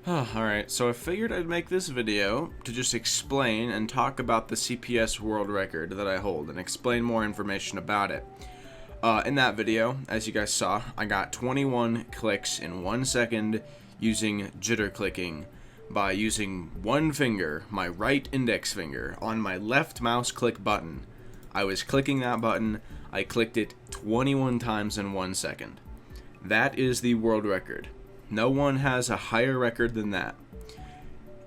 Alright, so I figured I'd make this video to just explain and talk about the CPS world record that I hold and explain more information about it. In that video, as you guys saw, I got 21 clicks in 1 second using jitter clicking by using one finger, my right index finger, on my left mouse click button. I was clicking that button, I clicked it 21 times in 1 second. That is the world record. No one has a higher record than that.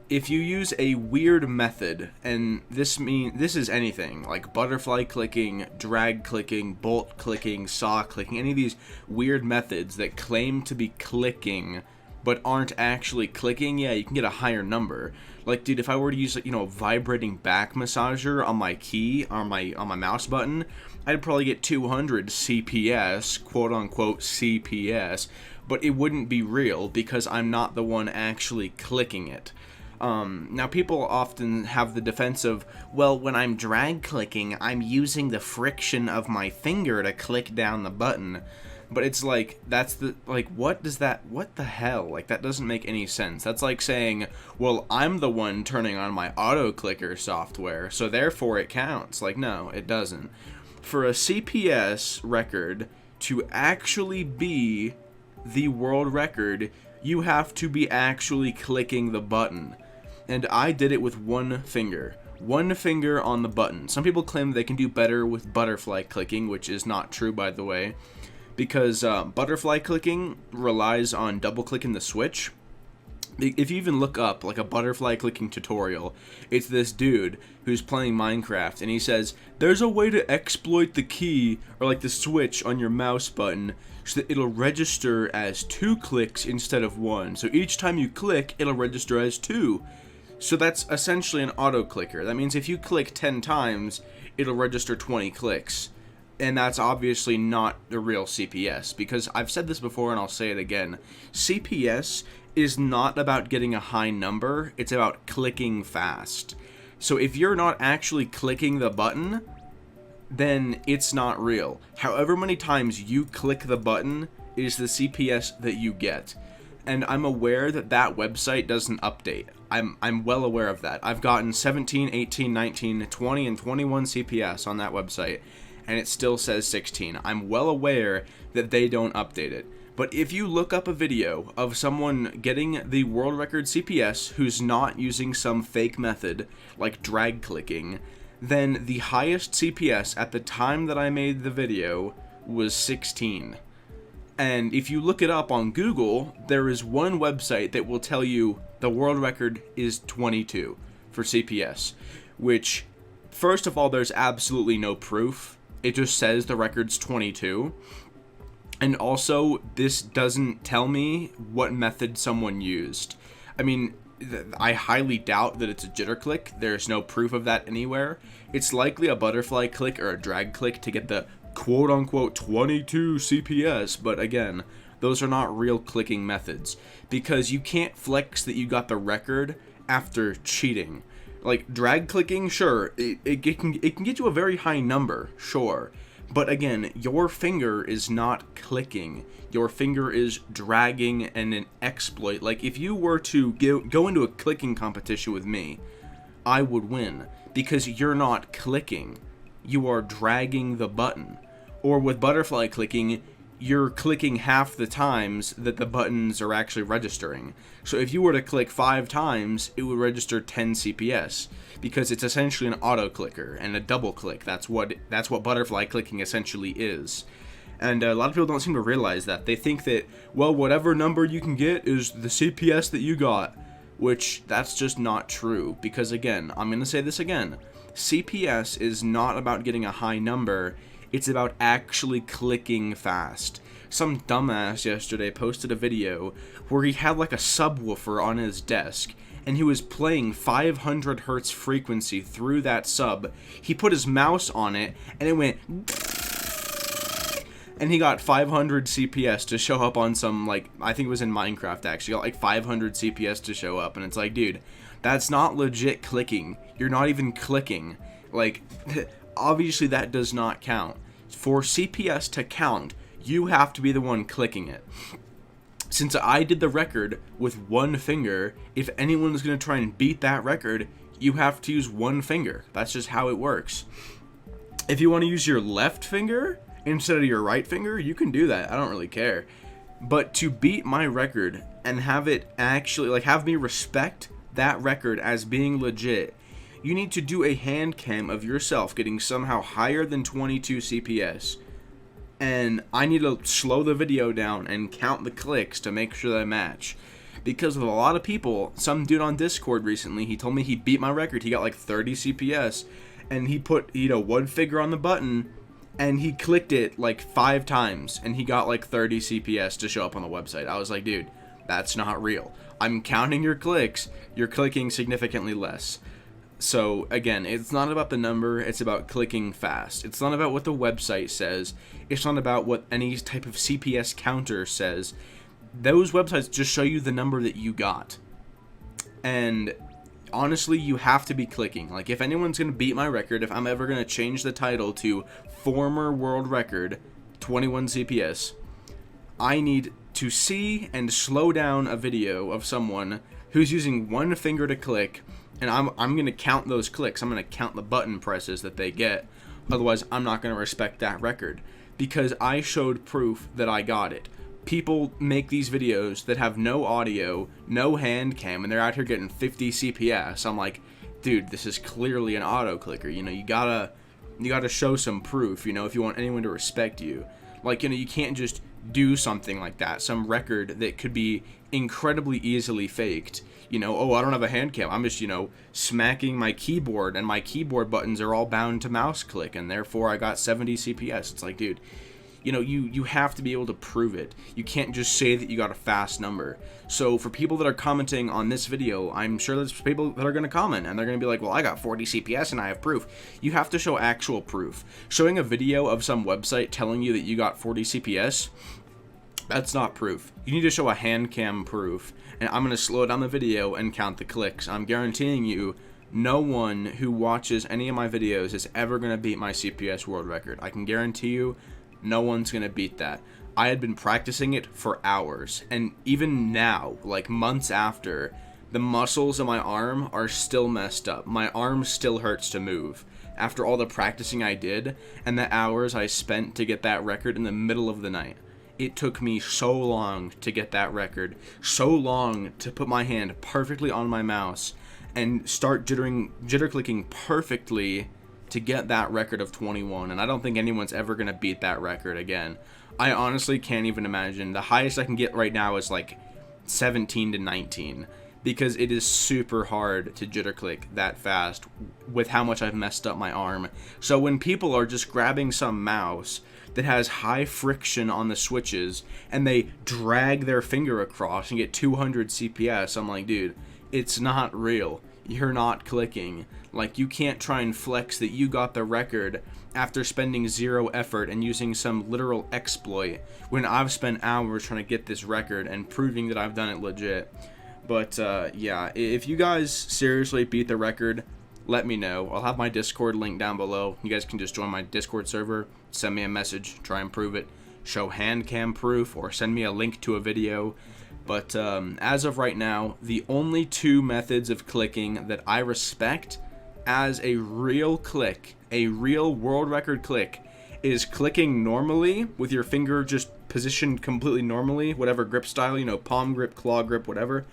If you use a weird method, and this is anything like butterfly clicking, drag clicking, bolt clicking, saw clicking, any of these weird methods that claim to be clicking but aren't actually clicking, yeah, you can get a higher number. Like, dude, if I were to use, a vibrating back massager on my key, on my mouse button, I'd probably get 200 CPS, quote unquote CPS, but it wouldn't be real because I'm not the one actually clicking it. Now, people often have the defense of, well, when I'm drag clicking, I'm using the friction of my finger to click down the button. But it's like, what the hell? Like, that doesn't make any sense. That's like saying, well, I'm the one turning on my auto clicker software, so therefore it counts. Like, no, it doesn't. For a CPS record to actually be the world record, you have to be actually clicking the button. And I did it with one finger. One finger on the button. Some people claim they can do better with butterfly clicking, which is not true, by the way, because butterfly clicking relies on double clicking the switch. If you even look up like a butterfly clicking tutorial, it's this dude who's playing Minecraft, and he says there's a way to exploit the key or like the switch on your mouse button so that it'll register as 2 clicks instead of 1. So each time you click, it'll register as 2. So that's essentially an auto clicker. That means if you click 10 times, it'll register 20 clicks. And that's obviously not the real CPS, because I've said this before and I'll say it again. CPS is not about getting a high number, it's about clicking fast. So if you're not actually clicking the button, then it's not real. However many times you click the button is the CPS that you get. And I'm aware that that website doesn't update. I'm well aware of that. I've gotten 17, 18, 19, 20, and 21 CPS on that website, and it still says 16. I'm well aware that they don't update it. But if you look up a video of someone getting the world record CPS who's not using some fake method like drag clicking, then the highest CPS at the time that I made the video was 16. And if you look it up on Google, there is one website that will tell you the world record is 22 for CPS, which, first of all, there's absolutely no proof. It just says the record's 22. And also, this doesn't tell me what method someone used. I mean, I highly doubt that it's a jitter click. There's no proof of that anywhere. It's likely a butterfly click or a drag click to get the quote-unquote 22 CPS, but again, those are not real clicking methods, because you can't flex that you got the record after cheating. Like, drag clicking, sure, it can get you a very high number, sure, but again, your finger is not clicking. Your finger is dragging and an exploit. Like, if you were to go into a clicking competition with me, I would win, because you're not clicking. You are dragging the button. Or with butterfly clicking, you're clicking half the times that the buttons are actually registering. So if you were to click 5 times, it would register 10 CPS, because it's essentially an auto clicker and a double click. That's what butterfly clicking essentially is. And a lot of people don't seem to realize that. They think that, well, whatever number you can get is the CPS that you got, which that's just not true, because again, I'm going to say this again, CPS is not about getting a high number, it's about actually clicking fast. Some dumbass yesterday posted a video where he had like a subwoofer on his desk, and he was playing 500 hertz frequency through that sub. He put his mouse on it, and it went, and he got 500 CPS to show up on some, like, I think it was in Minecraft actually, got like 500 CPS to show up, and it's like, dude, that's not legit clicking. You're not even clicking. Like, obviously that does not count. For CPS to count, you have to be the one clicking it. Since I did the record with one finger, if anyone's going to try and beat that record, you have to use one finger. That's just how it works. If you want to use your left finger instead of your right finger, you can do that. I don't really care. But to beat my record and have it actually, like, have me respect that record as being legit, you need to do a hand cam of yourself getting somehow higher than 22 CPS. And I need to slow the video down and count the clicks to make sure they match. Because with a lot of people, some dude on Discord recently, he told me he beat my record. He got like 30 CPS. And he put, one finger on the button, and he clicked it like 5 times. And he got like 30 CPS to show up on the website. I was like, dude, that's not real. I'm counting your clicks. You're clicking significantly less. So, again, it's not about the number, it's about clicking fast. It's not about what the website says. It's not about what any type of CPS counter says. Those websites just show you the number that you got. And honestly, you have to be clicking. Like, if anyone's going to beat my record, if I'm ever going to change the title to former world record, 21 CPS, I need to see and slow down a video of someone who's using one finger to click. And I'm going to count those clicks. I'm going to count the button presses that they get. Otherwise, I'm not going to respect that record. Because I showed proof that I got it. People make these videos that have no audio, no hand cam, and they're out here getting 50 CPS. I'm like, dude, this is clearly an auto clicker. You gotta show some proof, if you want anyone to respect you. Like, you can't just do something like that. Some record that could be incredibly easily faked. Oh, I don't have a hand cam. I'm just, smacking my keyboard, and my keyboard buttons are all bound to mouse click, and therefore I got 70 CPS. It's like, dude, you have to be able to prove it. You can't just say that you got a fast number. So for people that are commenting on this video, I'm sure there's people that are going to comment, and they're going to be like, well, I got 40 CPS and I have proof. You have to show actual proof. Showing a video of some website telling you that you got 40 CPS, that's not proof. You need to show a hand cam proof. And I'm going to slow down the video and count the clicks. I'm guaranteeing you, no one who watches any of my videos is ever going to beat my CPS world record. I can guarantee you, no one's going to beat that. I had been practicing it for hours. And even now, like months after, the muscles in my arm are still messed up. My arm still hurts to move. After all the practicing I did, and the hours I spent to get that record in the middle of the night. It took me so long to get that record, so long to put my hand perfectly on my mouse and start jitter clicking perfectly to get that record of 21. And I don't think anyone's ever going to beat that record again. I honestly can't even imagine. The highest I can get right now is like 17 to 19 because it is super hard to jitter click that fast with how much I've messed up my arm. So when people are just grabbing some mouse that has high friction on the switches and they drag their finger across and get 200 CPS, I'm like, dude, it's not real. You're not clicking. Like, you can't try and flex that you got the record after spending zero effort and using some literal exploit when I've spent hours trying to get this record and proving that I've done it legit. But yeah, if you guys seriously beat the record, let me know. I'll have my Discord link down below. You guys can just join my Discord server, send me a message, try and prove it, show hand cam proof, or send me a link to a video. But as of right now, the only 2 methods of clicking that I respect as a real click, a real world record click, is clicking normally with your finger just positioned completely normally, whatever grip style, palm grip, claw grip, whatever.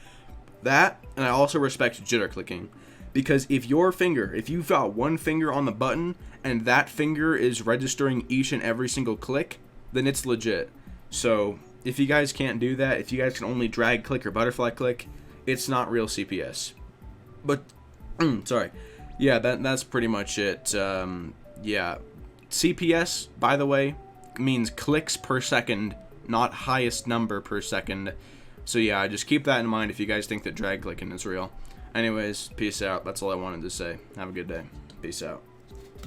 That, and I also respect jitter clicking. Because if you've got one finger on the button and that finger is registering each and every single click, then it's legit. So if you guys can't do that, if you guys can only drag click or butterfly click, it's not real CPS. But, sorry. Yeah, that's pretty much it. Yeah. CPS, by the way, means clicks per second, not highest number per second. So yeah, just keep that in mind if you guys think that drag clicking is real. Anyways, peace out. That's all I wanted to say. Have a good day. Peace out.